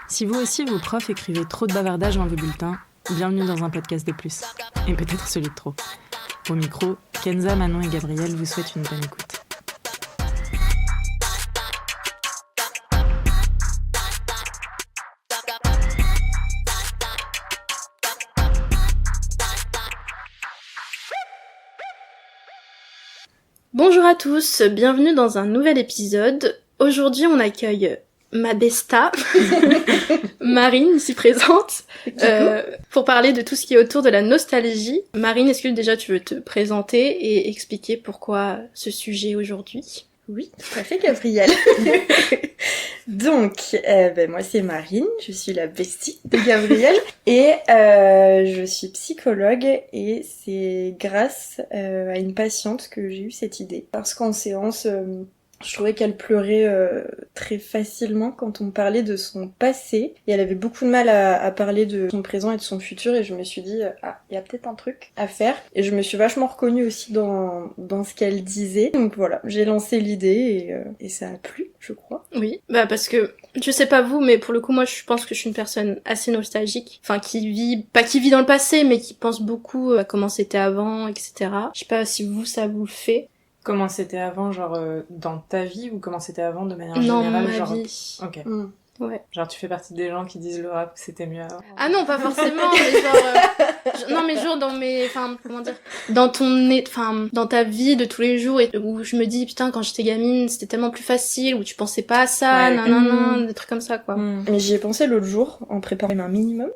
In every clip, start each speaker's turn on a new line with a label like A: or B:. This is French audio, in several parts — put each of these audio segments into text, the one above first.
A: Si vous aussi, vos profs écrivaient trop de bavardages dans vos bulletins, bienvenue dans un podcast de plus. Et peut-être celui de trop. Au micro, Kenza, Manon et Gabriel vous souhaitent une bonne écoute.
B: Bonjour à tous, bienvenue dans un nouvel épisode. Aujourd'hui, on accueille ma besta, Marine, ici présente, pour parler de tout ce qui est autour de la nostalgie. Marine, est-ce que déjà tu veux te présenter et expliquer pourquoi ce sujet aujourd'hui ?
C: Oui, tout à fait, Gabrielle. Donc, moi c'est Marine, je suis la bestie de Gabrielle et je suis psychologue et c'est grâce à une patiente que j'ai eu cette idée. Parce qu'en séance, je trouvais qu'elle pleurait très facilement quand on parlait de son passé et elle avait beaucoup de mal à parler de son présent et de son futur et je me suis dit il y a peut-être un truc à faire et je me suis vachement reconnue aussi dans ce qu'elle disait. Donc voilà, j'ai lancé l'idée et ça a plu, je crois.
B: Oui, parce que je sais pas vous, mais pour le coup moi je pense que je suis une personne assez nostalgique, enfin qui vit dans le passé mais qui pense beaucoup à comment c'était avant, etc. Je sais pas si vous ça vous le fait.
A: Comment c'était avant, genre dans ta vie, ou comment c'était avant de manière
B: Non,
A: générale,
B: ma
A: genre...
B: vie.
A: Ok.
B: Ouais.
A: Genre tu fais partie des gens qui disent le rap c'était mieux avant.
B: Ah non, pas forcément, mais genre non mais genre dans ta vie de tous les jours et où je me dis putain quand j'étais gamine, c'était tellement plus facile, où tu pensais pas à ça, des trucs comme ça quoi.
C: Mais j'y ai pensé l'autre jour en préparant un minimum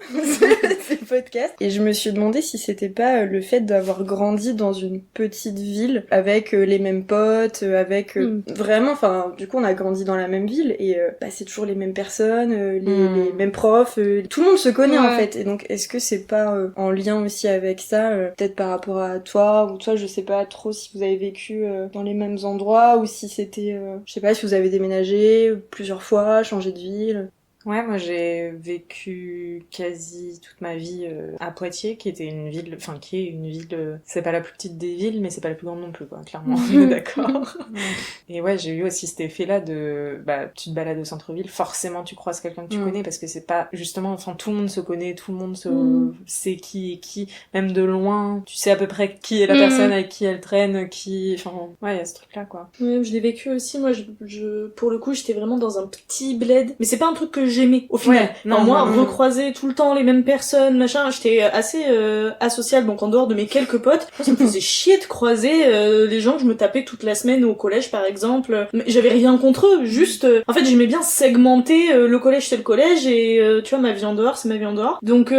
C: ces podcasts et je me suis demandé si c'était pas le fait d'avoir grandi dans une petite ville avec les mêmes potes, avec vraiment, enfin du coup on a grandi dans la même ville et c'est toujours les mêmes personnes, les mêmes profs, tout le monde se connaît en fait. Et donc est-ce que c'est pas en lien aussi avec ça, peut-être par rapport à toi ou toi, je sais pas trop si vous avez vécu dans les mêmes endroits ou si c'était, je sais pas si vous avez déménagé plusieurs fois, changé de ville.
A: Ouais, moi j'ai vécu quasi toute ma vie à Poitiers, qui était une ville, enfin qui est une ville, c'est pas la plus petite des villes, mais c'est pas la plus grande non plus, quoi, clairement, on est d'accord. Et ouais, j'ai eu aussi cet effet-là de, tu te balades au centre-ville, forcément tu croises quelqu'un que tu connais, parce que c'est pas, justement, enfin tout le monde se connaît, tout le monde sait qui est qui, même de loin, tu sais à peu près qui est la personne avec qui elle traîne, enfin, ouais, il y a ce truc-là, quoi.
D: Ouais, je l'ai vécu aussi, moi, pour le coup, j'étais vraiment dans un petit bled, mais c'est pas un truc que j'aimais au final.
A: Ouais, non,
D: moi recroiser tout le temps les mêmes personnes, machin, j'étais assez asociale, donc en dehors de mes quelques potes, moi, ça me faisait chier de croiser les gens que je me tapais toute la semaine au collège par exemple. Mais j'avais rien contre eux, juste en fait j'aimais bien segmenter le collège c'est le collège et tu vois ma vie en dehors c'est ma vie en dehors. Donc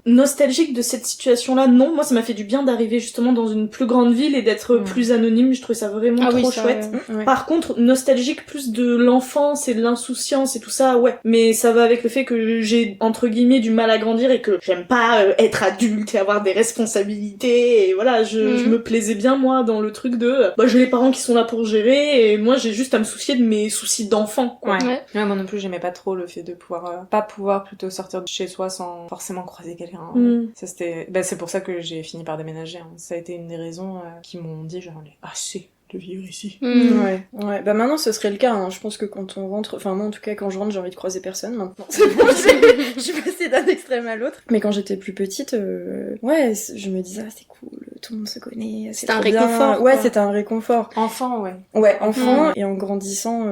D: nostalgique de cette situation là, non, moi ça m'a fait du bien d'arriver justement dans une plus grande ville et d'être plus anonyme, je trouvais ça vraiment trop chouette.
C: Ouais.
D: Par contre nostalgique plus de l'enfance et de l'insouciance et tout ça, ouais, mais ça va avec le fait que j'ai entre guillemets du mal à grandir et que j'aime pas être adulte et avoir des responsabilités et voilà, je me plaisais bien moi dans le truc de j'ai les parents qui sont là pour gérer et moi j'ai juste à me soucier de mes soucis d'enfant quoi.
A: Ouais, moi non plus j'aimais pas trop le fait de pouvoir pas pouvoir plutôt sortir de chez soi sans forcément croiser quelqu'un. Ça c'était c'est pour ça que j'ai fini par déménager, hein. Ça a été une des raisons qui m'ont dit genre assez de vivre ici.
C: Ouais. Maintenant ce serait le cas, hein. Je pense que quand on rentre, enfin moi en tout cas quand je rentre j'ai envie de croiser personne maintenant. C'est bon, je suis passée d'un extrême à l'autre. Mais quand j'étais plus petite, je me disais c'est cool, tout le monde se connaît, c'est
B: un
C: trop bien.
B: réconfort.
C: Ouais, c'était un réconfort.
A: Enfant, ouais.
C: Ouais, enfant, et en grandissant,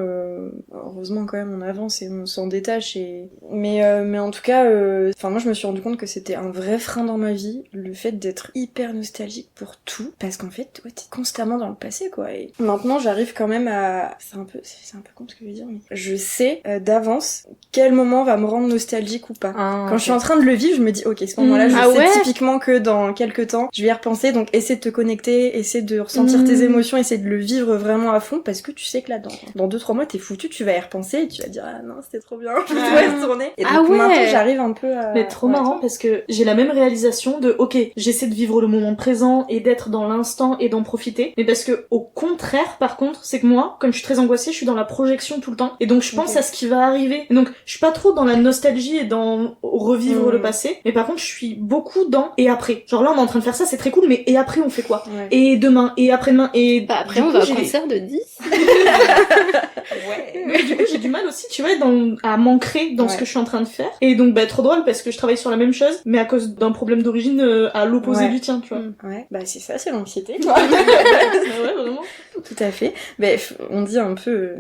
C: heureusement quand même on avance et on s'en détache mais en tout cas, moi je me suis rendu compte que c'était un vrai frein dans ma vie, le fait d'être hyper nostalgique pour tout, parce qu'en fait, t'es constamment dans le passé quoi. Et maintenant j'arrive quand même à, c'est un peu con ce que je veux dire, mais je sais d'avance quel moment va me rendre nostalgique ou pas. Quand je suis en train de le vivre, je me dis ok, ce moment-là, je sais typiquement que dans quelques temps, je vais y repenser, donc essaie de te connecter, essaie de ressentir tes émotions, essaie de le vivre vraiment à fond, parce que tu sais que là, dans 2-3 mois, t'es foutu, tu vas y repenser et tu vas dire ah non, c'était trop bien, je dois y retourner. Et donc maintenant, j'arrive un peu à...
D: Mais trop marrant parce que j'ai la même réalisation de ok, j'essaie de vivre le moment présent et d'être dans l'instant et d'en profiter, mais parce que au contraire, par contre, c'est que moi, comme je suis très angoissée, je suis dans la projection tout le temps. Et donc, je pense à ce qui va arriver. Et donc, Je suis pas trop dans la nostalgie et dans revivre le passé, mais par contre je suis beaucoup dans et après. Genre là on est en train de faire ça, c'est très cool, mais et après on fait quoi? Et demain, et après-demain, et...
B: Bah après on va au concert de 10.
D: Ouais. Mais du coup j'ai du mal aussi, tu vois, à m'ancrer dans ce que je suis en train de faire. Et donc trop drôle parce que je travaille sur la même chose, mais à cause d'un problème d'origine à l'opposé du tien, tu vois.
C: Ouais, bah c'est ça, c'est l'anxiété, quoi.
D: Ouais, vraiment.
C: Tout à fait. On dit un peu,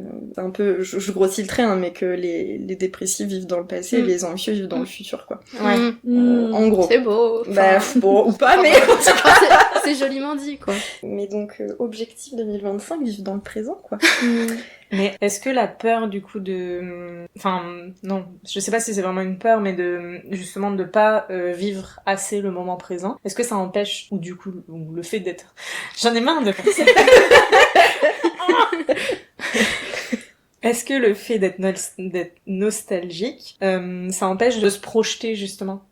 C: je grossis le trait, hein, mais que les dépressifs vivent dans le passé et les anxieux vivent dans le futur, quoi. En gros.
B: C'est beau.
C: Bah, bon, ou pas, mais...
B: c'est joliment dit, quoi.
C: Mais donc, objectif 2025, vivre dans le présent, quoi.
A: Mais est-ce que la peur du coup de... Enfin, non, je sais pas si c'est vraiment une peur, mais justement de pas vivre assez le moment présent, est-ce que ça empêche, ou du coup, le fait d'être... J'en ai marre de faire ça. Est-ce que le fait d'être nostalgique, ça empêche de se projeter justement?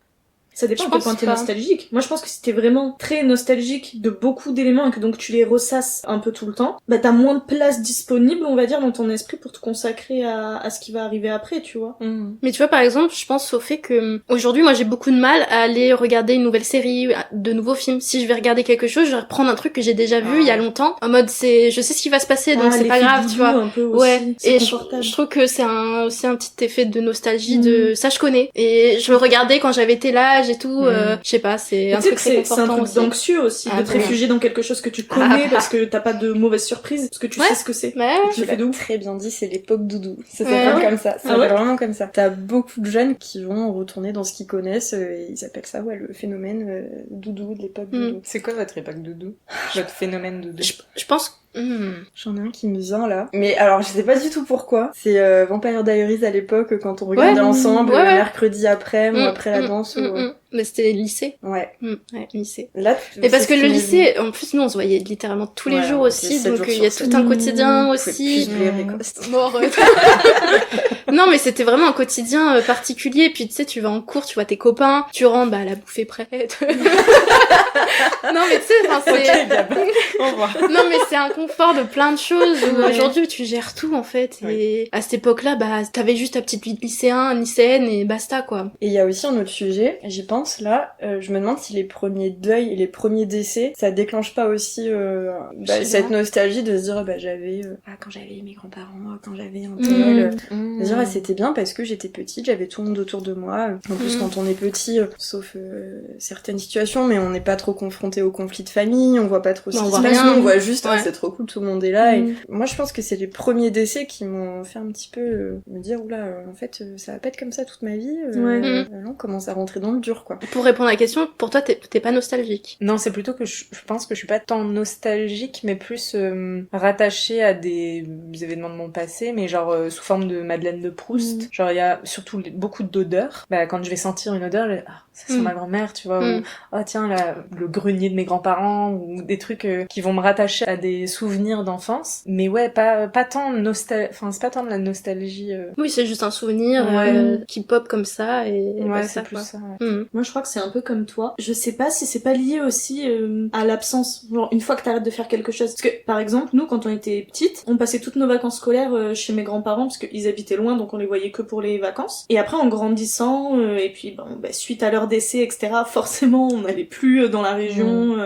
D: Ça dépend à quel point t'es nostalgique. Moi, je pense que si t'es vraiment très nostalgique de beaucoup d'éléments et que donc tu les ressasses un peu tout le temps, bah t'as moins de place disponible, on va dire, dans ton esprit pour te consacrer à ce qui va arriver après, tu vois.
B: Mais tu vois, par exemple, je pense au fait que aujourd'hui, moi, j'ai beaucoup de mal à aller regarder une nouvelle série, de nouveaux films. Si je vais regarder quelque chose, je vais reprendre un truc que j'ai déjà vu il y a longtemps. En mode, je sais ce qui va se passer, donc c'est pas grave, tu vois.
D: Un peu aussi.
B: Ouais. Et
D: je
B: trouve que c'est aussi un petit effet de nostalgie de ça, je connais. Et je le regardais quand j'avais tel âge et tout, je sais pas, c'est un truc très confortant.
D: C'est un truc d'anxieux aussi, de te réfugier dans quelque chose que tu connais parce que t'as pas de mauvaises surprises, parce que tu sais ce que c'est.
B: Ouais.
C: Tu l'as très bien dit, c'est l'époque doudou. Ça s'appelle comme ça. Ça s'appelle vraiment comme ça. T'as beaucoup de jeunes qui vont retourner dans ce qu'ils connaissent et ils appellent ça, le phénomène doudou, de l'époque doudou.
A: C'est quoi votre époque doudou? Votre phénomène doudou?
B: Je pense...
C: J'en ai un qui me vient là. Mais alors, je sais pas du tout pourquoi. C'est Vampire Diaries à l'époque, quand on regardait ensemble le mercredi après ou après la danse.
B: Mais c'était lycée.
C: Ouais.
B: Ouais, lycée.
C: Là,
B: et parce que le lycée, en plus, nous, on se voyait littéralement tous les jours aussi, donc il y a tout un quotidien aussi. Non, mais c'était vraiment un quotidien particulier. Puis tu sais, tu vas en cours, tu vois tes copains, tu rentres, la bouffe est prête. Non, mais tu sais, enfin, c'est...
A: Au revoir.
B: Non, mais c'est un confort de plein de choses. Aujourd'hui, tu gères tout, en fait. Et à cette époque-là, t'avais juste ta petite vie de lycéenne et basta, quoi.
C: Et il y a aussi un autre sujet, j'y pense, là, je me demande si les premiers deuils et les premiers décès, ça déclenche pas aussi cette nostalgie de se dire, j'avais... quand j'avais mes grands-parents, quand j'avais un tel... de dire, c'était bien parce que j'étais petite, j'avais tout le monde autour de moi. En plus, quand on est petit, sauf certaines situations, mais on n'est pas trop confronté aux conflits de famille, on voit pas trop ce qui se passe, on voit juste, c'est trop cool, tout le monde est là. Et moi, je pense que c'est les premiers décès qui m'ont fait un petit peu me dire, oula, en fait, ça va pas être comme ça toute ma vie. On commence à rentrer dans le dur, quoi.
B: Pour répondre à la question, pour toi, t'es pas nostalgique?
A: Non, c'est plutôt que je pense que je suis pas tant nostalgique, mais plus rattachée à des événements de mon passé, mais genre sous forme de Madeleine de Proust. Genre il y a surtout beaucoup d'odeurs. Quand je vais sentir une odeur, ça sent ma grand-mère, tu vois, ou oh tiens le grenier de mes grands-parents, ou des trucs qui vont me rattacher à des souvenirs d'enfance. Mais ouais, pas tant c'est pas tant de la nostalgie.
B: Oui, c'est juste un souvenir qui pop comme ça et
A: c'est plus ça.
D: Moi, je crois que c'est un peu comme toi. Je sais pas si c'est pas lié aussi à l'absence. Genre, une fois que t'arrêtes de faire quelque chose. Parce que, par exemple, nous, quand on était petites, on passait toutes nos vacances scolaires chez mes grands-parents parce qu'ils habitaient loin, donc on les voyait que pour les vacances. Et après, en grandissant, et puis, suite à leur décès, etc., forcément, on n'allait plus dans la région.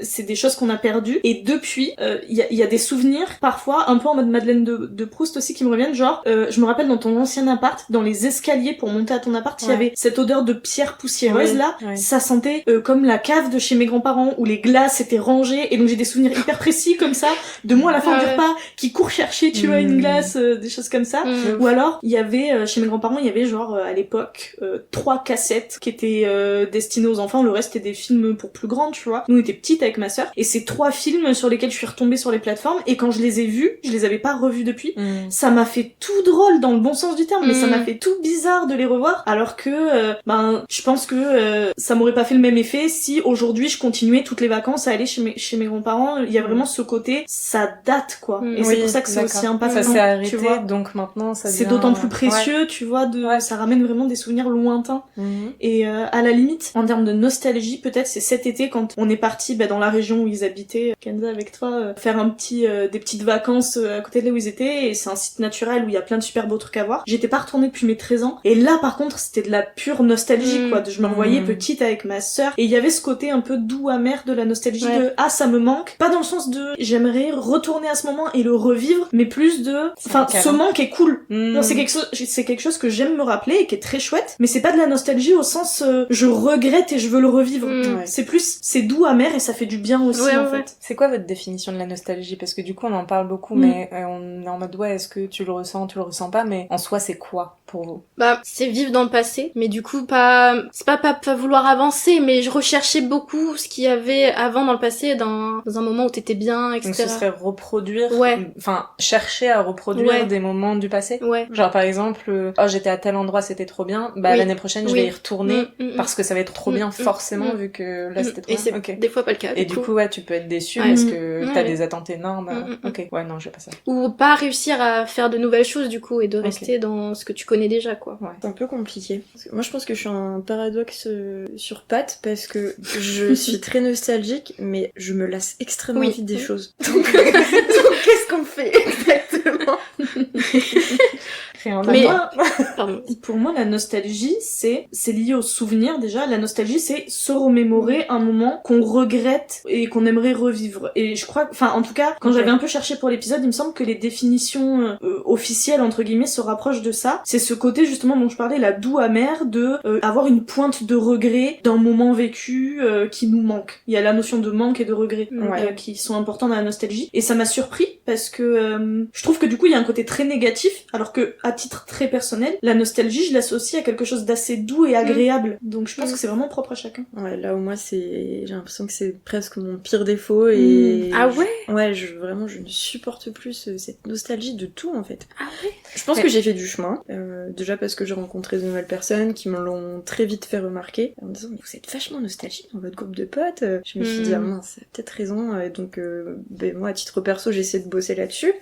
D: C'est des choses qu'on a perdues. Et depuis, il y a des souvenirs, parfois, un peu en mode Madeleine de Proust aussi, qui me reviennent. Genre, je me rappelle dans ton ancien appart, dans les escaliers pour monter à ton appart, il y avait cette odeur de pierre poussiéreuse là. Ça sentait comme la cave de chez mes grands-parents où les glaces étaient rangées. Et donc j'ai des souvenirs hyper précis comme ça, de moi à la fin du repas, qui court chercher, tu vois, une glace, des choses comme ça. Ou alors, il y avait, chez mes grands-parents, il y avait genre, à l'époque, 3 cassettes qui étaient destinées aux enfants. Le reste était des films pour plus grands, tu vois. Nous, on était petites avec ma sœur. Et c'est 3 films sur lesquels je suis retombée sur les plateformes. Et quand je les ai vus, je les avais pas revus depuis. Ça m'a fait tout drôle dans le bon sens du terme, mais ça m'a fait tout bizarre de les revoir. Alors que, je pense que ça m'aurait pas fait le même effet si aujourd'hui je continuais toutes les vacances à aller chez mes grands-parents. Il y a vraiment ce côté, ça date, quoi. Et c'est pour ça que c'est aussi impactant.
A: Ça s'est arrêté,
D: tu vois.
A: donc maintenant ça devient...
D: C'est d'autant d'autant plus précieux, tu vois, ça ramène vraiment des souvenirs lointains. Et à la limite, en termes de nostalgie, peut-être c'est cet été quand on est parti dans la région où ils habitaient, Kenza avec toi, faire des petites vacances à côté de là où ils étaient, et c'est un site naturel où il y a plein de super beaux trucs à voir. J'étais pas retournée depuis mes 13 ans, et là par contre c'était de la pure nostalgie, quoi. Je me revoyais petite avec ma sœur, et il y avait ce côté un peu doux amer de la nostalgie de « ah ça me manque », pas dans le sens de « j'aimerais retourner à ce moment et le revivre », mais plus de « enfin ce manque est cool ». C'est quelque chose que j'aime me rappeler et qui est très chouette, mais c'est pas de la nostalgie au sens je regrette et je veux le revivre. C'est plus, c'est doux, amer, et ça fait du bien aussi, en fait.
A: C'est quoi votre définition de la nostalgie? Parce que du coup, on en parle beaucoup, mais on est en mode, est-ce que tu le ressens pas, mais en soi, c'est quoi pour vous?
B: C'est vivre dans le passé, mais du coup, c'est pas vouloir avancer, mais je recherchais beaucoup ce qu'il y avait avant dans le passé, dans un moment où t'étais bien, etc.
A: Donc ce serait reproduire, chercher à reproduire des moments du passé. Genre, par exemple, j'étais à tel endroit, c'était trop bien, l'année prochaine, je vais y retourner, parce que ça va être trop bien, forcément, vu que là, c'était trop bien.
B: Et c'est des fois pas le cas.
A: Et du coup, tu peux être déçu parce que t'as des attentes énormes. Non, je vais pas ça.
B: Ou pas réussir à faire de nouvelles choses, du coup, et de rester dans ce que tu connais déjà, quoi.
C: C'est un peu compliqué. Moi, je pense que je suis un paradoxe sur pattes, parce que je suis très nostalgique, mais je me lasse extrêmement vite des choses. Donc qu'est-ce qu'on fait exactement?
D: Pour moi, la nostalgie, c'est lié au souvenir déjà. La nostalgie, c'est se remémorer un moment qu'on regrette et qu'on aimerait revivre. Et je crois, en tout cas, quand j'avais un peu cherché pour l'épisode, il me semble que les définitions officielles, entre guillemets, se rapprochent de ça. C'est ce côté, justement, dont je parlais, la doux amère de avoir une pointe de regret d'un moment vécu qui nous manque. Il y a la notion de manque et de regret qui sont importants dans la nostalgie. Et ça m'a surpris parce que je trouve que du coup, il y a un côté très négatif, alors que à titre très personnel, la nostalgie, je l'associe à quelque chose d'assez doux et agréable. Donc je pense que c'est vraiment propre à chacun.
C: Là où moi, j'ai l'impression que c'est presque mon pire défaut, et...
B: Ah ouais?
C: Ouais, je ne supporte plus cette nostalgie de tout, en fait.
B: Ah ouais?
C: Je pense que j'ai fait du chemin, déjà parce que j'ai rencontré de nouvelles personnes qui me l'ont très vite fait remarquer, en me disant, mais vous êtes vachement nostalgique dans votre groupe de potes. Je me suis dit, mince, c'est peut-être raison, et donc moi, à titre perso, j'essaie de bosser là-dessus,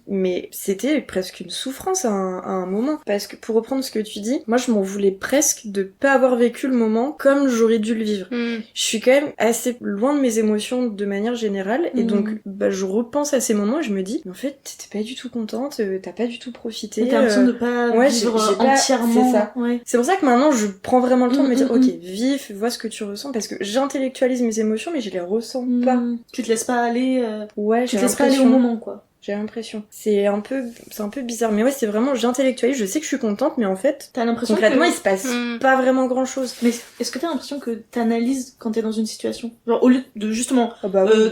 C: mais c'était presque une souffrance à un moment, parce que pour reprendre ce que tu dis, moi je m'en voulais presque de pas avoir vécu le moment comme j'aurais dû le vivre. Je suis quand même assez loin de mes émotions de manière générale, et donc je repense à ces moments et je me dis, mais en fait t'étais pas du tout contente, t'as pas du tout profité.
D: T'as l'impression de pas vivre entièrement.
C: C'est ça. C'est pour ça que maintenant je prends vraiment le temps de me dire, ok, vis, vois ce que tu ressens, parce que j'intellectualise mes émotions mais je les ressens pas.
D: Tu te laisses pas aller.
C: Tu
D: te laisses pas aller au moment, quoi.
C: J'ai l'impression. C'est un peu bizarre. Mais c'est vraiment, j'intellectualise, je sais que je suis contente, mais en fait,
D: t'as l'impression
C: concrètement, il se passe pas vraiment grand chose.
D: Mais est-ce que t'as l'impression que t'analyses quand t'es dans une situation? Genre, au lieu de justement,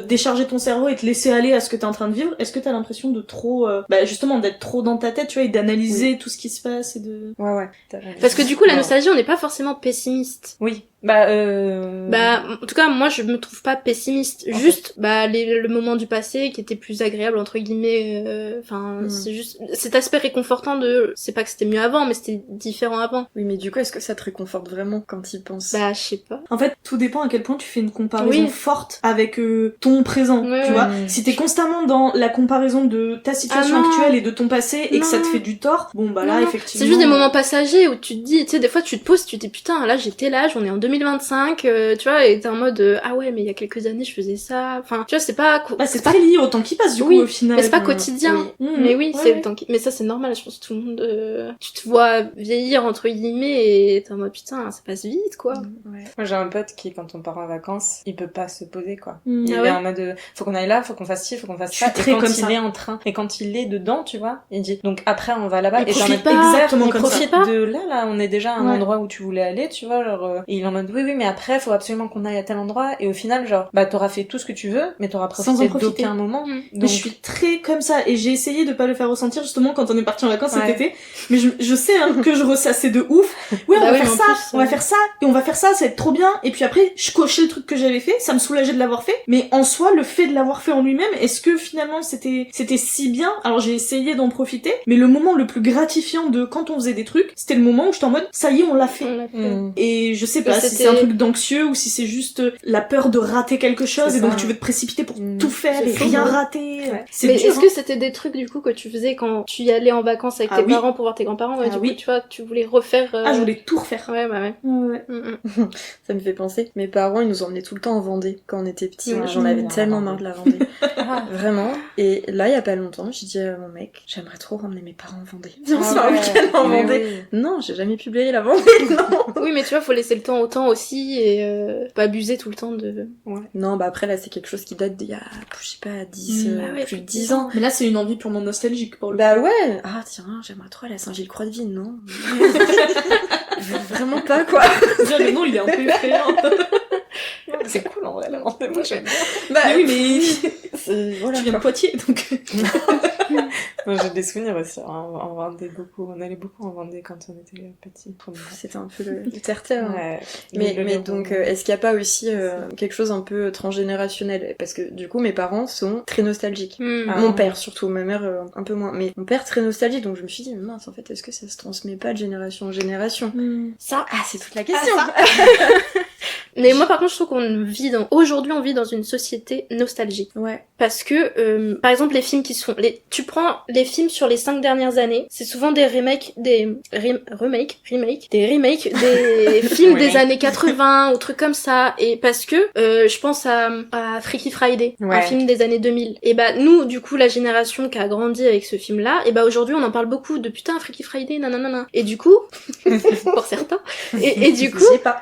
D: décharger ton cerveau et te laisser aller à ce que t'es en train de vivre, est-ce que t'as l'impression de trop, justement, d'être trop dans ta tête, tu vois, et d'analyser tout ce qui se passe et de...
C: Ouais.
B: Parce que du coup, la nostalgie, on n'est pas forcément pessimiste.
A: Oui.
B: En tout cas, moi, je me trouve pas pessimiste. Juste, le moment du passé qui était plus agréable, entre guillemets, c'est juste cet aspect réconfortant c'est pas que c'était mieux avant, mais c'était différent avant.
C: Oui, mais du coup, est-ce que ça te réconforte vraiment quand y penses?
B: Je sais pas.
D: En fait, tout dépend à quel point tu fais une comparaison forte avec ton présent, tu vois. Si t'es constamment dans la comparaison de ta situation actuelle et de ton passé, et que ça te fait du tort, là, effectivement...
B: C'est juste des moments passagers où tu te dis, tu sais, des fois, tu te poses, tu te dis, putain, là, j'étais là, on est en 2025, tu vois, et t'es en mode, ah ouais, mais il y a quelques années, je faisais ça. Enfin, tu vois, c'est pas...
D: c'est très lié au temps qui passe, du coup, au final.
B: Mais c'est pas quotidien. Mais c'est le temps qui... Mais ça, c'est normal, je pense que tout le monde... Tu te vois vieillir, entre guillemets, et t'es en mode, putain, ça passe vite, quoi.
A: Moi, j'ai un pote qui, quand on part en vacances, il peut pas se poser, quoi. Il est en mode, faut qu'on aille là, faut qu'on fasse ci, faut qu'on fasse ça. Et quand il est en train, et quand il est dedans, tu vois, il dit, donc après, on va là-bas.
B: Et profite pas, exactement comme ça.
A: De là, on est déjà à un endroit où tu voulais aller, tu vois, genre, et il est en mode, oui, mais après, faut absolument qu'on aille à tel endroit, et au final, genre, t'auras fait tout ce que tu veux, mais t'auras profité d'aucun moment.
D: Donc... Mais je suis très comme ça, et j'ai essayé de pas le faire ressentir, justement, quand on est parti en vacances cet été, mais je sais, que je ressassais de ouf. Ouais, on va faire ça, on va faire ça, et on va faire ça, ça va être trop bien, et puis après, je cochais le truc que j'avais fait, ça me soulageait de l'avoir fait, mais en soi, le fait de l'avoir fait en lui-même, est-ce que finalement, c'était si bien? Alors j'ai essayé d'en profiter, mais le moment le plus gratifiant de quand on faisait des trucs, c'était le moment où j'étais en mode, ça y est, on l'a fait. Et je sais pas, si c'est un truc d'anxieux ou si c'est juste la peur de rater quelque chose et donc tu veux te précipiter pour tout faire et rien rater.
B: Ouais.
D: C'est
B: mais
D: dur,
B: est-ce que c'était des trucs du coup que tu faisais quand tu y allais en vacances avec tes parents pour voir tes grands-parents, et du coup tu vois, tu voulais refaire
D: je voulais tout refaire.
B: Ouais, bah ouais.
D: Ouais.
C: Ça me fait penser. Mes parents, ils nous emmenaient tout le temps en Vendée quand on était petits.
A: Ouais.
C: J'en avais
A: Ouais,
C: tellement
A: Vendée.
C: marre de la Vendée. Vraiment. Et là, il y a pas longtemps, j'ai dit à mon mec, j'aimerais trop ramener mes parents en Vendée. Viens, on se fait un week-end en
A: Mais
C: Vendée.
A: oui.
C: Non, j'ai jamais publié la Vendée, non.
B: Oui, mais tu vois, faut laisser le temps au temps aussi et pas abuser tout le temps de...
C: Non, bah après, là, c'est quelque chose qui date d'il y a, je sais pas, 10,
B: Ah ouais,
C: plus de 10 ans.
D: Mais là, c'est une envie purement nostalgique pour le
C: Bah ouais. Ah tiens, j'aimerais trop aller à Saint-Gilles-Croix-de-Vie, non. Vraiment pas, quoi.
D: Déjà, le nom, il est un peu effrayant.
A: C'est cool en vrai, la Vendée, moi j'aime bien.
C: Bah
D: Mais oui, mais
C: voilà,
D: tu viens de
C: quoi.
D: Poitiers, donc...
A: Moi j'ai des souvenirs aussi en Vendée, beaucoup. On allait beaucoup en Vendée quand on était petits.
C: C'était un peu le terre-terre. Hein.
A: Ouais.
C: Mais donc, est-ce qu'il n'y a pas aussi quelque chose un peu transgénérationnel? Parce que du coup, mes parents sont très nostalgiques.
A: Ah.
C: Mon père surtout, ma mère un peu moins. Mais mon père très nostalgique, donc je me suis dit, mince, en fait, est-ce que ça se transmet pas de génération en génération?
B: Ça...
C: Ah, c'est toute la question.
B: Mais moi, par contre, je trouve aujourd'hui, on vit dans une société nostalgique.
C: Ouais.
B: Parce que, par exemple, les films qui sont... Tu prends les films sur les 5 dernières années, c'est souvent des remakes, des films des années 80 ou trucs comme ça. Et parce que, je pense à Freaky Friday, un
A: Ouais.
B: film des années 2000. Et bah, nous, du coup, la génération qui a grandi avec ce film-là, et bah, aujourd'hui, on en parle beaucoup de putain, Freaky Friday, nanana. Et du coup, pour certains, et du coup,
C: Je sais pas.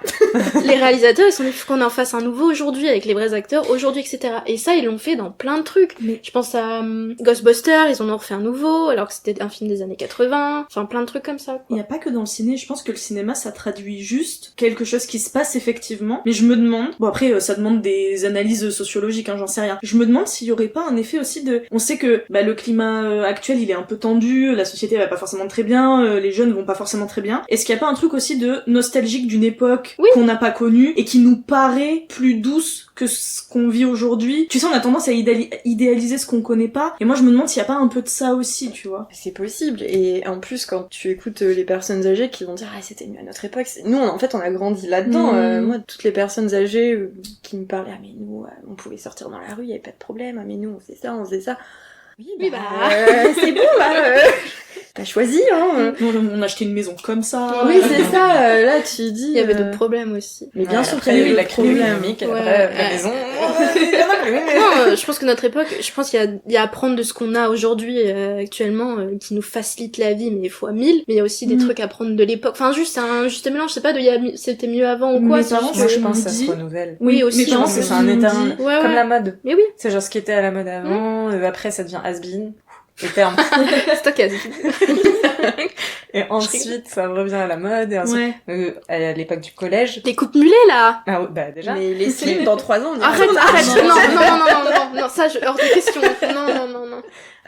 B: les réalisateurs, ils sont dit, faut qu'on en fasse un nouveau aujourd'hui avec les vrais acteurs aujourd'hui, etc. Et ça, ils l'ont fait dans plein de trucs.
D: Mais-
B: Je pense à Ghostbusters, ils en ont refait un nouveau, alors que c'était un film des années 80. Enfin, plein de trucs comme ça.
D: Il n'y a pas que dans le ciné, je pense que le cinéma ça traduit juste quelque chose qui se passe effectivement, mais je me demande, bon après ça demande des analyses sociologiques, hein, j'en sais rien, je me demande s'il y aurait pas un effet aussi de, on sait que le climat actuel il est un peu tendu, la société va pas forcément très bien, les jeunes vont pas forcément très bien, est-ce qu'il y a pas un truc aussi de nostalgique d'une époque qu'on n'a pas connue et qui nous paraît plus douce que ce qu'on vit aujourd'hui? Tu sais, on a tendance à idéaliser ce qu'on connaît pas, et moi je me demande s'il y a pas un peu de ça aussi, tu vois.
C: C'est possible. Et en plus, quand tu écoutes les personnes âgées qui vont dire ah c'était mieux à notre époque, nous en fait on a grandi là-dedans. Moi, toutes les personnes âgées qui me parlaient ah mais nous on pouvait sortir dans la rue, il y avait pas de problème. Ah mais nous on faisait ça, on faisait ça. Oui bah, c'est bon là. T'as choisi hein.
D: On a acheté une maison comme ça.
C: Oui c'est ça. Là tu dis.
B: Il y avait d'autres problèmes aussi.
C: Mais bien
A: Ouais,
C: sûr
A: après,
C: qu'il y
A: il y a eu
C: avait
A: la
C: d'autres
A: crise
C: problèmes.
A: économique,
B: Ouais.
A: après la maison.
B: Non, je pense que notre époque, je pense qu'il y a à apprendre de ce qu'on a aujourd'hui, actuellement, qui nous facilite la vie, mais fois 1000. Mais il y a aussi des trucs à prendre de l'époque. Enfin, juste un juste mélange, je sais pas, c'était mieux avant ou quoi.
D: Mes
B: c'est
D: parents,
B: juste
A: Moi
B: que-
A: je pense que ça
D: dit-
A: se renouvelle.
B: Oui, aussi,
D: mes
A: Je
D: parents,
A: pense que
B: je
A: c'est un
D: me
A: état
D: dit-
B: Ouais,
A: comme
B: ouais.
A: la mode.
B: Mais oui,
A: C'est genre ce qui était à la mode avant, après ça devient has-been, et terme.
B: c'est toi qui as dit.
A: Et ensuite ça revient à la mode, et ensuite à l'époque du collège.
B: T'es coupe mulet là.
A: Ah ouais, bah déjà.
C: Mais les slips dans 3 ans. On y
B: Arrête,
C: retourne.
B: arrête.
C: Non.
B: Non, ça, hors de question. Non.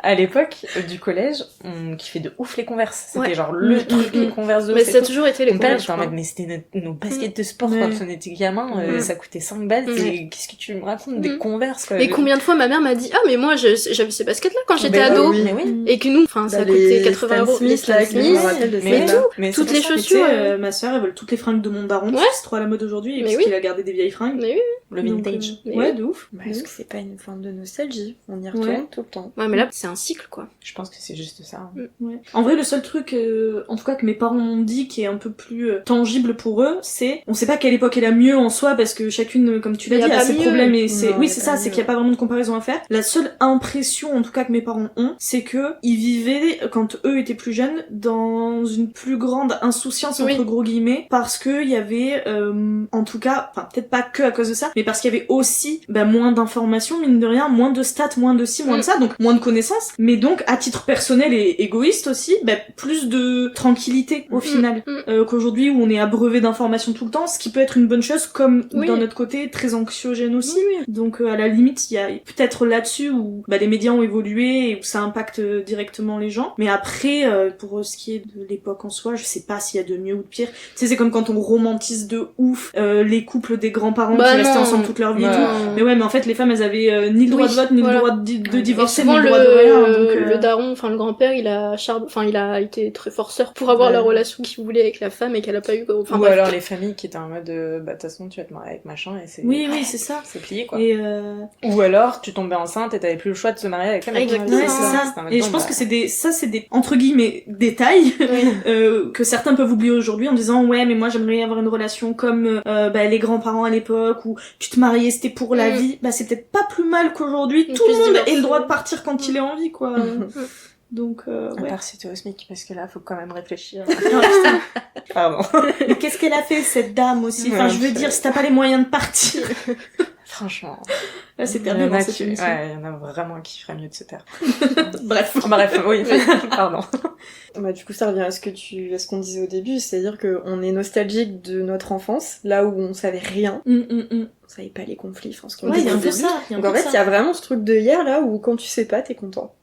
A: À l'époque du collège, on kiffait de ouf les Converse. C'était
B: Ouais.
A: genre le truc, les Converse de
B: Mais
A: ouf et
B: ça a
A: tout.
B: toujours été les
A: Mon père
B: collèges,
A: était en
B: je crois.
A: mode, mais c'était nos baskets de sport
D: Ouais.
A: quand on était gamin, ça coûtait 5 balles, et qu'est-ce que tu me racontes, des Converse quoi.
B: Mais combien de fois ma mère m'a dit, ah, mais moi, j'avais ces baskets-là quand j'étais
A: Ben
B: ado.
C: oui.
A: Mais oui.
B: Et que nous, enfin, ça
C: Bah,
B: coûtait
C: les
B: 80
C: Stan
B: euros. Les
C: Smith, là,
B: Stan
C: qui
B: Smith.
C: me rappellent de
A: Mais
C: ça,
A: oui.
C: là.
A: Mais
B: Toutes
A: c'est
B: les
A: pour ça.
D: Tu sais,
B: chaussures.
D: ma soeur, elle veut toutes les fringues de mon daron,
B: Ouais.
D: parce que c'est trop à la mode aujourd'hui, et
B: Mais
D: parce
B: oui.
D: qu'il a gardé des vieilles fringues.
B: Mais oui.
A: Le
D: Donc,
A: vintage.
B: Mais
D: ouais,
B: oui.
D: de ouf.
C: Bah, est-ce que c'est pas une forme de nostalgie? On y retourne
D: Ouais.
C: tout le temps.
B: Ouais, mais là, c'est un cycle, quoi.
A: Je pense que c'est juste ça.
D: Ouais. En vrai, le seul truc, en tout cas que mes parents m'ont dit, qui est un peu plus tangible pour eux, c'est, on sait pas quelle époque est la mieux en soi, parce que chacune, comme tu l'as
B: Y a
D: dit, a
B: pas
D: ses
B: mieux.
D: problèmes et c'est,
C: Non,
D: oui,
C: y a
D: c'est
C: pas
D: ça,
C: mieux.
D: c'est qu'il y a pas vraiment de comparaison à faire. La seule impression, en tout cas que mes parents ont, c'est que ils vivaient, quand eux étaient plus jeunes, dans une plus grande insouciance
B: Oui.
D: entre gros guillemets, parce que il y avait, en tout cas, enfin peut-être pas que à cause de ça, mais parce qu'il y avait aussi moins d'informations, mine de rien, moins de stats, moins de ci, moins de ça, donc moins de connaissances, mais donc à titre personnel et égoïste aussi, plus de tranquillité au final, qu'aujourd'hui où on est abreuvé d'informations tout le temps, ce qui peut être une bonne chose, comme
B: Oui.
D: d'un autre côté très anxiogène aussi. Donc à la limite, il y a peut-être là-dessus où les médias ont évolué et où ça impacte directement les gens, mais après pour ce qui est de l'époque en soi, je sais pas s'il y a de mieux ou de pire. Tu sais, c'est comme quand on romantise de ouf les couples des grands-parents qui restaient ensemble toute leur vie et tout. Mais ouais, mais en fait, les femmes, elles avaient ni le droit de vote, ni le droit de divorcer, ni le droit de rien. Donc,
B: le daron, enfin le grand-père, il a été très forceur pour avoir la relation qu'il voulait avec la femme et qu'elle a pas eu. Enfin,
A: ou alors les familles qui étaient en mode bah de toute façon tu vas te marier avec machin et c'est
D: oui c'est ça,
A: c'est plié quoi.
D: Et
A: ou alors tu tombais enceinte et t'avais plus le choix de se marier avec un mec.
B: Exactement.
D: Ouais, c'est ça. Et je pense que c'est des entre guillemets détails que certains peuvent oublier aujourd'hui en disant ouais mais moi j'aimerais avoir une relation comme les grands-parents à l'époque où tu te mariais c'était pour la vie. Bah c'est peut-être pas plus mal qu'aujourd'hui tout le monde ait le droit de partir quand il est en vie quoi. Donc
A: à part si t'es au SMIC parce que là faut quand même réfléchir. Pardon.
D: Mais qu'est-ce qu'elle a fait cette dame aussi, enfin je veux dire si t'as pas les moyens de partir.
A: Franchement
D: là c'est perdu dans cette émission.
A: Ouais, il y en a vraiment qui ferait mieux de se taire.
D: Bref,
A: oui. Pardon.
C: Bah, du coup, ça revient à ce qu'on disait au début, c'est-à-dire qu'on est nostalgique de notre enfance, là où on savait rien. On savait pas les conflits, enfin, ce qu'on
D: il y a un peu
C: début.
D: ça.
C: Donc en fait, il y a vraiment ce truc de hier, là, où quand tu sais pas, t'es content.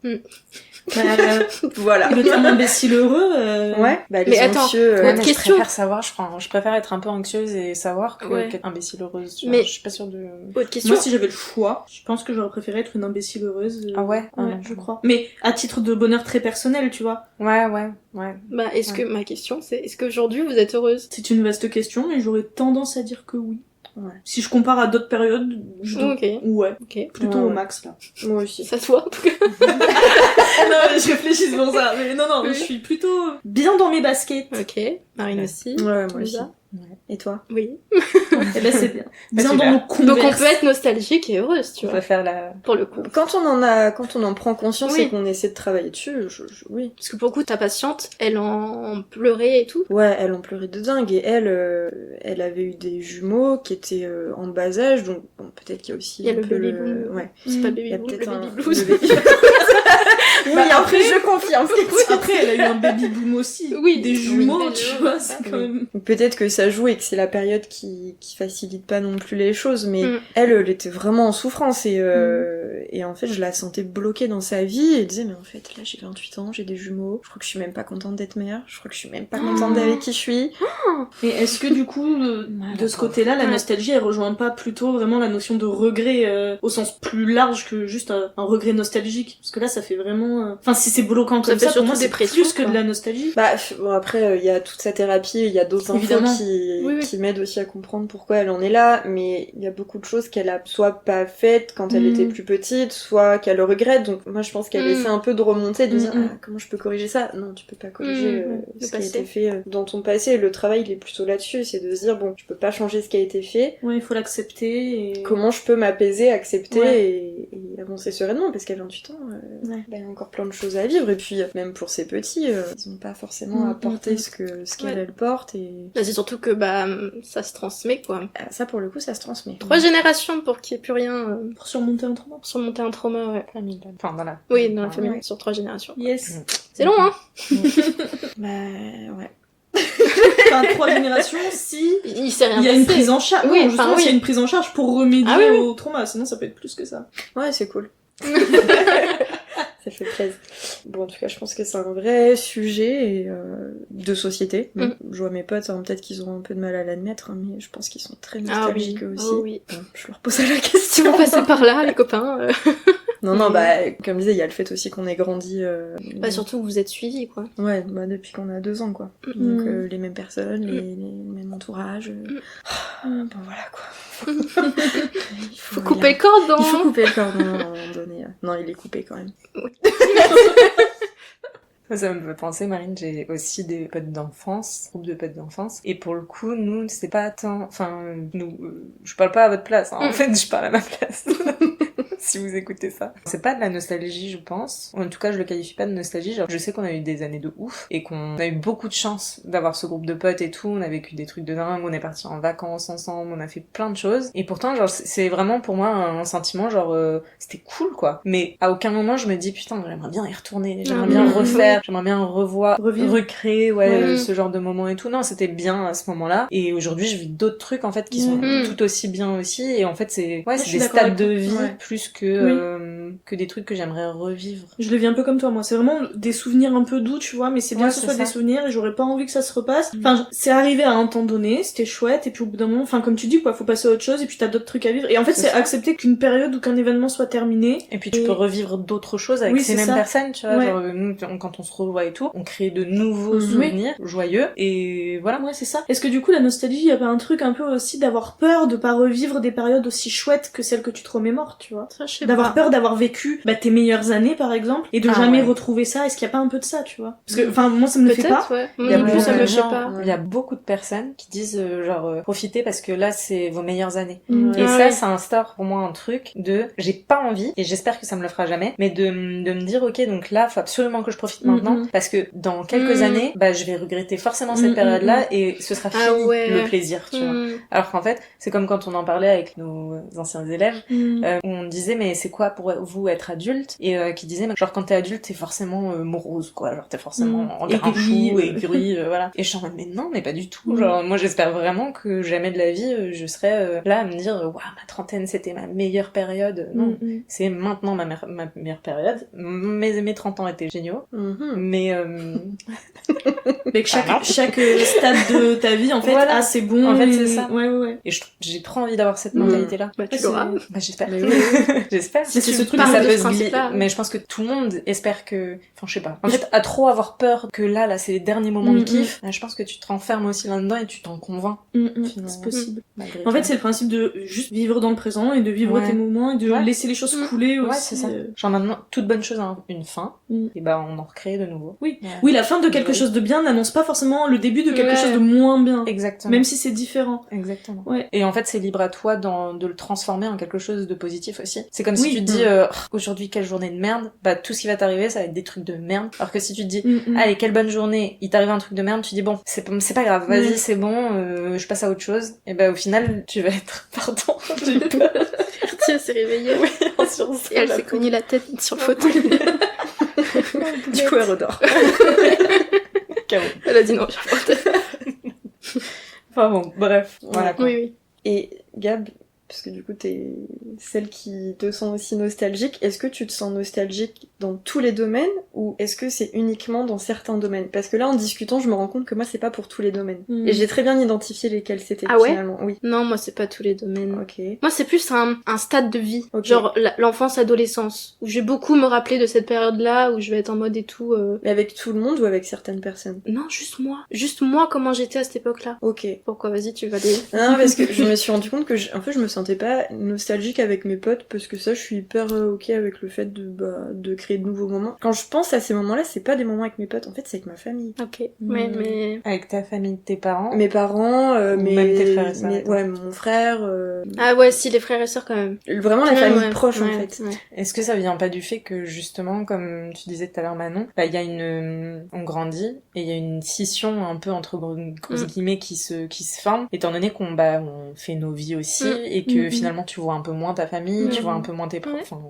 C: Voilà.
D: Le terme imbécile heureux.
C: Ouais. Bah, les
B: mais attends,
C: anxieux,
B: autre question.
A: Je préfère savoir, je préfère être un peu anxieuse et savoir qu'être imbécile heureuse. Tu vois,
B: Mais
A: je suis pas sûre de...
B: Autre question.
D: Moi, si j'avais le choix, je pense que j'aurais préféré être une imbécile heureuse.
A: Ah ouais,
D: je crois. Mais à titre de bonheur très personnel, tu vois.
A: Ouais.
B: Bah, que ma question, c'est est-ce qu'aujourd'hui vous êtes heureuse?
D: C'est une vaste question, mais j'aurais tendance à dire que oui.
C: Ouais.
D: Si je compare à d'autres périodes,
B: Ok.
D: Plutôt au max, là.
C: Moi aussi.
B: Ça se voit, en tout cas.
D: Non, je réfléchis pour ça. Mais non,
B: Oui.
D: je suis plutôt bien dans mes baskets.
B: Ok. Marine aussi.
C: Ouais, moi aussi.
B: Lisa.
C: Ouais. Et toi?
B: Oui.
D: Et ben c'est bien. Bien
A: super.
D: dans nos converses.
B: Donc on peut être nostalgique et heureuse, tu
A: On
B: vois.
A: peut faire la...
B: Pour le coup.
C: Quand on en prend conscience
B: Oui.
C: et qu'on essaie de travailler dessus, oui.
B: Parce que pour le coup, ta patiente, elle en pleurait et tout.
C: Ouais, elle en pleurait de dingue et elle avait eu des jumeaux qui étaient en bas âge, donc bon, peut-être qu'il y a aussi
B: Il y a
C: un
B: le
C: peu
B: baby blues.
C: Ouais.
B: C'est pas le
C: Il y
B: baby
C: a
B: blues,
C: peut-être
B: le
C: un...
B: baby blues.
C: le baby- Oui, après je confirme.
D: Après, elle a eu un baby boom aussi.
B: Oui,
D: des jumeaux,
B: oui, des
D: tu
B: jumeaux,
D: vois,
B: ça.
D: c'est quand même...
C: Donc peut-être que ça joue et que c'est la période qui facilite pas non plus les choses, mais elle était vraiment en souffrance et en fait je la sentais bloquée dans sa vie et elle disait mais en fait là j'ai 28 ans, j'ai des jumeaux, je crois que je suis même pas contente d'être mère, je crois que je suis même pas contente d'avec qui je suis.
D: Et est-ce que du coup, de ce côté-là, la nostalgie, elle rejoint pas plutôt vraiment la notion de regret au sens plus large que juste un regret nostalgique? Parce que là, ça fait vraiment... Enfin, si c'est bloquant comme
B: fait
D: ça, pour moi,
B: surtout
D: c'est
B: dépression,
D: plus que
B: quoi.
D: de la nostalgie.
C: Bah bon après il y a toute sa thérapie, il y a d'autres infos
D: Évidemment.
C: qui m'aident aussi à comprendre pourquoi elle en est là, mais il y a beaucoup de choses qu'elle a soit pas faites quand elle était plus petite, soit qu'elle regrette, donc moi je pense qu'elle essaie un peu de remonter, de dire comment je peux corriger ça? Non, tu peux pas corriger ce qui a été fait dans ton passé, le travail il est plutôt là-dessus, c'est de se dire bon, je peux pas changer ce qui a été fait,
D: Ouais, il faut l'accepter et...
C: comment je peux m'apaiser, accepter
D: Ouais.
C: et avancer sereinement, parce qu'à 28 ans, il y a encore plein de choses à vivre, et puis même pour ces petits, ils ont pas forcément à porter ce qu'elle porte, et
B: Bah, c'est surtout que ça se transmet, quoi.
C: ça pour le coup ça se transmet.
B: 3 générations pour qu'il n'y ait plus rien
D: Pour surmonter un trauma.
B: pour surmonter un trauma, ouais.
A: familiale. Enfin, voilà.
B: Oui, dans la famille,
C: Ouais.
B: sur 3 générations.
D: Yes.
B: C'est long, hein.
C: Bah ouais.
D: Enfin, 3 générations, si...
B: Il s'est rien
D: Il y a
B: passé.
D: une prise en charge.
B: Oui,
D: Non, justement,
B: enfin, oui.
D: s'il y a une prise en charge pour remédier
B: Ah oui, oui.
D: au trauma, sinon ça peut être plus que ça.
C: Ouais, c'est cool. Ça fait plaisir. Bon, en tout cas, je pense que c'est un vrai sujet de société. Je vois mes potes, hein, peut-être qu'ils auront un peu de mal à l'admettre, hein, mais je pense qu'ils sont très nostalgiques eux aussi.
B: Oh oui.
C: Bon, je leur pose la
B: Si
C: question.
B: vous passez par là, les copains.
C: Non, bah, comme je disais, il y a le fait aussi qu'on ait grandi...
B: Bah, surtout que vous êtes suivis, quoi.
C: Ouais, bah, depuis qu'on a 2 ans, quoi. Donc, les mêmes personnes, les mêmes entourages. Bon, voilà, quoi. Il
B: Faut couper le cordon.
C: Il faut couper le cordon à un moment donné. Non, il est coupé quand même.
A: Ça me fait penser, Marine, j'ai aussi des potes d'enfance, groupe de potes d'enfance, et pour le coup, nous, c'est pas tant... Enfin, nous, je parle pas à votre place, hein. En fait, je parle à ma place. Si vous écoutez ça. C'est pas de la nostalgie, je pense. En tout cas, je le qualifie pas de nostalgie. Genre, je sais qu'on a eu des années de ouf, et qu'on a eu beaucoup de chance d'avoir ce groupe de potes et tout, on a vécu des trucs de dingue, on est partis en vacances ensemble, on a fait plein de choses, et pourtant, genre, c'est vraiment pour moi un sentiment, genre, c'était cool, quoi. Mais à aucun moment, je me dis, putain, j'aimerais bien y retourner, j'aimerais bien refaire, j'aimerais bien recréer, ce genre de moments et tout. Non, c'était bien à ce moment-là. Et aujourd'hui, je vis d'autres trucs, en fait, qui sont tout aussi bien aussi. Et en fait, c'est des stades de vie plus que que des trucs que j'aimerais revivre.
D: Je le vis un peu comme toi, moi. C'est vraiment des souvenirs un peu doux, tu vois, mais c'est bien
A: Ouais,
D: que ce
A: c'est
D: soit
A: ça.
D: des souvenirs et j'aurais pas envie que ça se repasse. Enfin, c'est arrivé à un temps donné, c'était chouette, et puis au bout d'un moment, enfin, comme tu dis, quoi, faut passer à autre chose, et puis t'as d'autres trucs à vivre. Et en fait, c'est
A: ça.
D: accepter qu'une période ou qu'un événement soit terminé.
A: Et puis tu peux revivre d'autres choses avec
D: Oui,
A: ces
D: c'est
A: mêmes
D: ça.
A: personnes, tu vois.
D: Ouais.
A: Genre, nous, quand on se revoit et tout, on crée de nouveaux
C: Mhm.
A: souvenirs joyeux, et voilà.
D: Ouais, c'est ça. Est-ce que du coup, la nostalgie, y a pas un truc un peu aussi d'avoir peur de pas revivre des périodes aussi chouettes que celles que tu te remémores, tu vois?
B: Ça, je sais
D: D'avoir
B: pas.
D: peur d'avoir vécu tes meilleures années, par exemple, et de
A: Ah,
D: jamais
A: ouais.
D: retrouver ça. Est-ce qu'il y a pas un peu de ça, tu vois? Parce que, enfin, moi, ça me le fait pas.
B: Peut-être, ouais.
A: Il y
B: Moi
A: a
B: non plus,
A: beaucoup
B: ça
A: de
B: me le fait
A: gens,
B: pas.
C: ouais.
A: il y a beaucoup de personnes qui disent profitez parce que là c'est vos meilleures années.
D: Mm.
A: Et
B: Ah
A: ça,
B: ouais.
A: ça instaure pour moi un truc de j'ai pas envie et j'espère que ça me le fera jamais, mais de me dire ok donc là faut absolument que je profite maintenant
D: Mhm.
A: parce que dans quelques
B: Mm.
A: années je vais regretter forcément cette
D: Mhm,
A: période-là et ce sera
B: Ah
A: fini
B: ouais.
A: le plaisir, tu vois. Alors qu'en fait c'est comme quand on en parlait avec nos anciens élèves.
D: Mm.
A: Où on disait mais c'est quoi pour vous être adulte et qui disait genre quand t'es adulte t'es forcément morose quoi, genre t'es forcément en grinchou, aigri, voilà. Et je suis en mode mais non mais pas du tout, genre moi j'espère vraiment que jamais de la vie je serai là à me dire waouh ma trentaine c'était ma meilleure période. Non, c'est maintenant ma meilleure période. Mes 30 ans étaient géniaux, mais
D: Mais que chaque stade de ta vie, en fait,
A: Voilà.
D: c'est bon.
A: En fait,
D: et-
A: c'est ça.
D: Ouais.
A: et j'ai trop envie d'avoir cette mentalité-là.
B: Bah, tu
D: Ouais,
B: l'auras.
A: Bah j'espère.
C: Mais oui.
A: J'espère.
D: C'est ce truc
A: Mais
B: pars
A: ça
B: de
A: peut
B: ce
A: se
B: principe-là.
A: mais je pense que tout le monde espère que... Enfin, je sais pas. En fait, à trop avoir peur que là, c'est les derniers moments de kiff, je pense que tu te renfermes aussi là-dedans et tu t'en convaincs. Finalement.
D: C'est possible.
A: Malgré
D: En fait,
A: toi.
D: c'est le principe de juste vivre dans le présent et de vivre
A: Ouais.
D: tes moments et de
A: Ouais.
D: laisser les choses couler
A: Ouais,
D: aussi.
A: c'est ça. Genre maintenant, toute bonne chose a une fin,
D: Mm.
A: et on en recrée de nouveau.
D: Oui.
A: Ouais.
D: Oui, la fin de quelque
A: Ouais.
D: chose de bien n'annonce pas forcément le début de quelque
B: Ouais.
D: chose de moins bien.
A: Exactement.
D: Même si c'est différent.
A: Exactement.
D: Ouais.
A: Et en fait, c'est libre à toi de le transformer en quelque chose de positif aussi. C'est comme
D: Oui.
A: si tu te dis, aujourd'hui, quelle journée de merde, tout ce qui va t'arriver, ça va être des trucs de merde. Alors que si tu te dis, allez, quelle bonne journée, il t'arrive un truc de merde, tu dis, bon, c'est pas grave, vas-y,
D: Ouais.
A: c'est bon, je passe à autre chose. Et au final, tu vas être, pardon, j'ai eu peur.
B: Tiens, s'est réveillée.
A: sur ça,
B: Et elle
A: la
B: s'est cognée la tête sur le fauteuil.
C: Du coup, elle redort.
A: pauvre.
B: Elle a dit non, je remonte.
A: Enfin bon, bref, voilà quoi.
B: Oui, oui.
C: Et Gab, parce que du coup t'es celle qui te sent aussi nostalgique, est-ce que tu te sens nostalgique dans tous les domaines ou est-ce que c'est uniquement dans certains domaines? Parce que là en discutant je me rends compte que moi c'est pas pour tous les domaines. Et j'ai très bien identifié lesquels c'était
B: Ah ouais
C: finalement. Oui.
B: Non, moi, c'est pas tous les domaines.
C: Ok.
B: Moi, c'est plus un stade de vie.
C: Ok.
B: Genre l'enfance-adolescence. Où je vais beaucoup me rappeler de cette période-là, où je vais être en mode et tout.
C: Mais avec tout le monde ou avec certaines personnes?
B: Non, juste moi. Juste moi, comment j'étais à cette époque-là.
C: Ok.
B: Pourquoi? Vas-y, tu vas aller.
C: Non, parce que je me suis rendu compte que en fait je me sentais pas nostalgique avec mes potes parce que ça je suis hyper ok avec le fait de créer de nouveaux moments. Quand je pense à ces moments-là, c'est pas des moments avec mes potes, en fait c'est avec ma famille.
B: Ok. Mais...
A: Avec ta famille, tes parents.
C: Mes parents,
A: Ou même tes frères et sœurs, et tout.
C: ouais, mon frère,
B: Ah ouais, si, les frères et sœurs quand même.
C: vraiment la
B: Ouais,
C: famille
B: ouais,
C: proche en
B: ouais,
C: fait.
B: ouais.
A: Est-ce que ça vient pas du fait que justement, comme tu disais tout à l'heure Manon, il y a on grandit et il y a une scission un peu entre grosses guillemets qui se forme, étant donné qu'on on fait nos vies aussi et que finalement tu vois un peu moins ta famille, tu vois un peu moins tes profs, enfin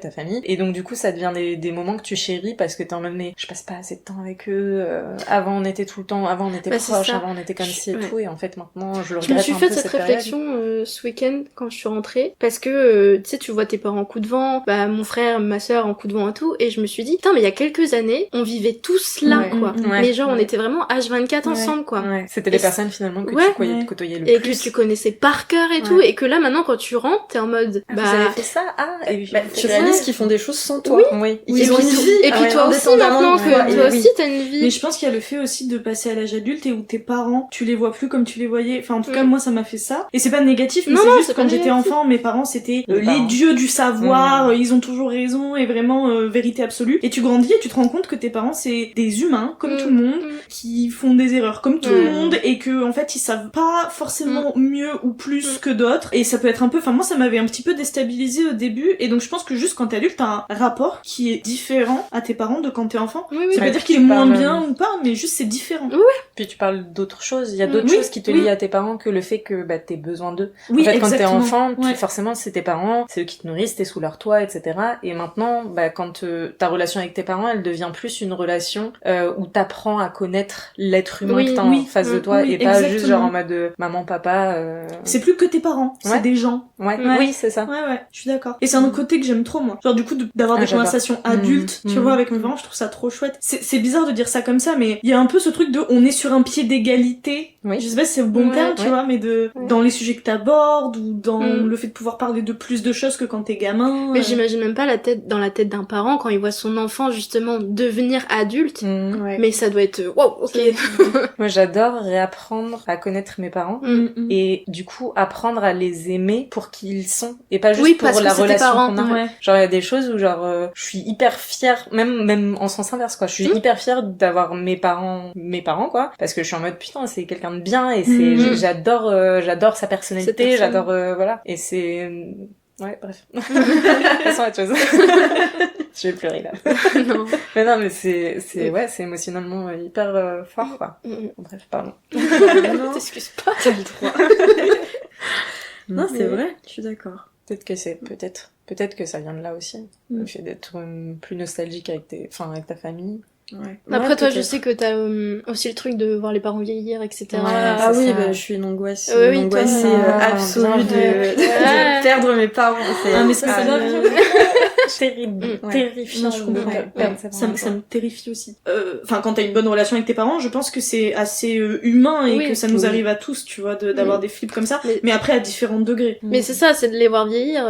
A: ta famille, et donc du coup ça devient des moments que tu chéris parce que t'es en mode mais je passe pas assez de temps avec eux, avant on était tout le temps, avant on était
B: c'est
A: proches,
B: ça.
A: avant on était comme ci et tout, et en fait maintenant je le
B: Je me
A: regrette
B: suis
A: un
B: fait
A: peu
B: cette
A: période.
B: réflexion ce week-end quand je suis rentrée parce que tu sais, tu vois tes parents en coup de vent, mon frère, ma soeur en coup de vent et tout, et je me suis dit putain, mais il y a quelques années on vivait tous là,
A: Ouais.
B: quoi.
A: Ouais.
B: Mais genre on était vraiment H24 ensemble, quoi.
A: Ouais. C'était les
B: Et
A: personnes finalement que
B: ouais.
A: tu côtoyais le
B: Et
A: plus.
B: que tu connaissais par cœur et tout, et que là maintenant quand tu rentres t'es en mode
A: Vous avez fait ça, et
C: Tu réalises qu'ils font des choses sans toi.
A: oui.
C: Ils ont une vie.
B: et puis toi aussi maintenant que toi aussi t'as une vie.
D: Mais je pense qu'il y a le fait aussi de passer à l'âge adulte et où tes parents, tu les vois plus comme tu les voyais. Enfin, en tout cas, moi, ça m'a fait ça. Et c'est pas négatif, mais
B: Non,
D: c'est
B: non,
D: juste
B: c'est
D: quand
B: pas
D: j'étais
B: négatif.
D: enfant, mes parents, c'était
A: Les
D: les
A: parents.
D: dieux du savoir, ils ont toujours raison et vraiment vérité absolue. Et tu grandis et tu te rends compte que tes parents, c'est des humains, comme tout le monde, qui font des erreurs comme tout le monde et que, en fait, ils savent pas forcément mieux ou plus que d'autres. Et ça peut être un peu, enfin, moi, ça m'avait un petit peu déstabilisé au début. Et donc, je pense que juste quand t'es adulte, t'as un rapport qui est différent à tes parents de quand t'es enfant.
B: Oui, oui.
D: Ça veut
A: Ouais,
D: dire
A: tu
D: qu'il est moins
A: parles,
D: bien ou pas, mais juste c'est différent.
A: Puis tu parles d'autres choses, il y a d'autres
D: Oui,
A: choses qui te
D: oui.
A: lient à tes parents que le fait que t'aies besoin d'eux.
D: Oui,
A: en fait, quand t'es
D: exactement.
A: enfant,
D: Ouais.
A: forcément c'est tes parents, c'est eux qui te nourrissent, t'es sous leur toit, etc. Et maintenant, quand ta relation avec tes parents, elle devient plus une relation où t'apprends à connaître l'être humain
B: Oui,
A: que t'as en
D: oui,
A: face de toi,
D: oui,
A: et pas juste
D: exactement.
A: genre en mode maman, papa...
D: C'est plus que tes parents. c'est
A: Ouais.
D: des gens.
A: Ouais.
D: Ouais.
A: Oui, c'est ça.
D: Ouais, je suis d'accord. Et c'est un autre côté que j'aime trop, moi. Genre, du coup, d'avoir des
A: j'adore.
D: conversations adultes, tu
A: Mmh.
D: vois, avec mes parents, je trouve ça trop chouette. C'est bizarre de dire ça comme ça, mais il y a un peu ce truc de on est sur un pied d'égalité.
A: Oui.
D: Je sais pas si c'est le bon
B: Ouais,
D: terme, tu
A: ouais.
D: vois, mais dans les sujets que t'abordes, ou dans
B: Mm.
D: le fait de pouvoir parler de plus de choses que quand t'es gamin.
B: Mais j'imagine même pas dans la tête d'un parent quand il voit son enfant justement devenir adulte.
A: Mmh.
C: Ouais.
B: Mais ça doit être wow, ok.
A: Moi, j'adore réapprendre à connaître mes parents.
B: Mm.
A: Et du coup, apprendre à les aimer pour qui ils sont. Et pas juste
B: Oui,
A: pour
B: parce que
A: la
B: c'est tes
A: relation
B: parents,
A: qu'on a.
D: ouais.
A: Genre, il y a des choses où, genre, je suis hyper fière, même en sens inverse, quoi. Je suis hyper fière d'avoir mes parents, quoi. Parce que je suis en mode, putain, c'est quelqu'un de bien, et
B: Mhm.
A: j'adore sa personnalité,
B: Cette personne.
A: j'adore, voilà. Et c'est, ouais, bref. Passons à autre chose. Je vais pleurer, là.
B: Non.
A: Mais non, mais c'est c'est émotionnellement hyper fort, quoi.
B: Mm.
A: Bref, pardon.
C: Non,
B: T'excuses pas.
C: t'as le droit. Non, c'est vrai, je suis d'accord.
A: Peut-être que ça vient de là aussi. Le fait d'être plus nostalgique avec ta famille.
C: Ouais.
B: Après
C: Ouais,
B: toi, je
C: peut-être.
B: sais que t'as aussi le truc de voir les parents vieillir, etc.
A: Ouais,
C: Ah
A: c'est
C: oui,
A: ça.
C: bah, je suis une angoisse,
B: Oui,
C: une angoisse
B: toi,
C: absolue
A: bien
C: de,
A: vu.
C: de perdre mes parents.
D: Ah, mais ça, c'est
C: Ah,
D: bien
C: ouais.
A: Terrible,
C: Ouais.
A: terrifiant.
D: Non, je comprends.
A: de
D: Ouais,
A: perdre ses
D: ça
A: parents,
D: me terrifie aussi. Enfin, quand t'as une bonne relation avec tes parents, je pense que c'est assez humain et
B: Oui.
D: que ça nous
A: Oui.
D: arrive à tous, tu vois, d'avoir des flips comme ça.
B: Mais-
D: Mais après, à différents degrés.
B: Mais c'est ça, c'est de les voir vieillir.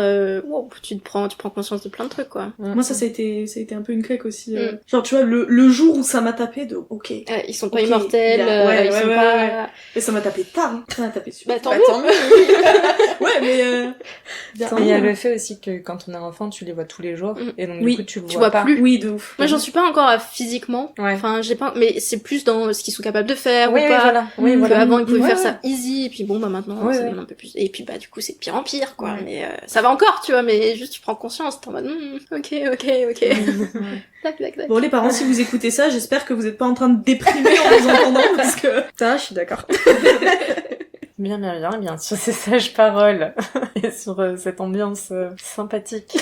B: Wow, tu prends conscience de plein de trucs, quoi.
D: Moi, ça a été un peu une claque aussi.
B: Mm.
D: Genre, tu vois, le jour où ça m'a tapé de, ok.
B: Ils sont pas
D: Ok,
B: immortels,
D: il y a- ouais,
B: ils
D: ouais,
B: sont
D: ouais,
B: pas...
D: ouais. Et ça m'a tapé tard, hein. Ça m'a tapé super.
B: Bah tant
C: Bah,
B: mieux.
C: tant mieux.
D: Ouais, mais bien
A: Mais il y a
D: un,
A: le fait aussi que quand on est enfant, tu les vois tous les jours, et donc
D: Oui,
A: du coup tu le
B: tu
A: vois
B: vois
A: pas.
B: plus.
D: Oui, de ouf.
B: Moi, j'en suis pas encore à physiquement.
A: Ouais.
B: Enfin, j'ai pas... Mais c'est plus dans ce qu'ils sont capables de faire
A: Oui,
B: ou
A: oui,
B: pas.
A: voilà. Oui,
B: Que
A: voilà.
B: avant ils pouvaient
A: Ouais,
B: faire
A: ouais.
B: ça easy, et puis bon, bah maintenant,
A: Ouais,
B: ça
A: ouais.
B: demande un peu plus. Et puis bah du coup, c'est de pire en pire, quoi.
C: Ouais.
B: Mais ça va encore, tu vois, mais juste tu prends conscience, t'es en mode, ok. Tac, tac, tac.
D: Bon, les parents, si vous écoutez ça, j'espère que vous êtes pas en train de déprimer en vous entendant parce que...
C: Ça, je suis d'accord.
A: Bien, sur ces sages paroles et sur cette ambiance sympathique,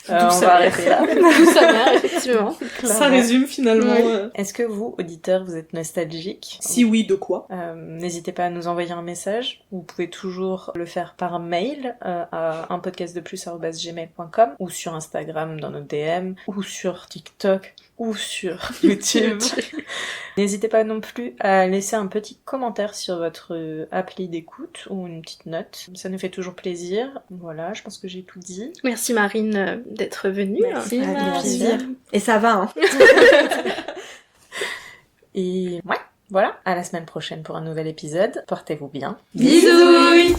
A: on
D: sa
A: va
D: mère.
A: arrêter là.
B: D'où sa mère, effectivement.
D: Ça
A: Clairement.
D: résume finalement.
B: Oui.
A: Est-ce que vous, auditeurs, vous êtes nostalgiques?
D: Si oui, de quoi?
A: N'hésitez pas à nous envoyer un message. Vous pouvez toujours le faire par mail à unpodcastdeplus@gmail.com ou sur Instagram dans nos DM ou sur TikTok ou sur YouTube. N'hésitez pas non plus à laisser un petit commentaire sur votre appli d'écoute ou une petite note. Ça nous fait toujours plaisir. Voilà, je pense que j'ai tout dit.
B: Merci Marine d'être venue.
C: Merci,
A: Avec
C: Marine.
A: plaisir.
C: Et ça va, hein.
A: Et ouais, voilà. À la semaine prochaine pour un nouvel épisode. Portez-vous bien.
B: Bisous.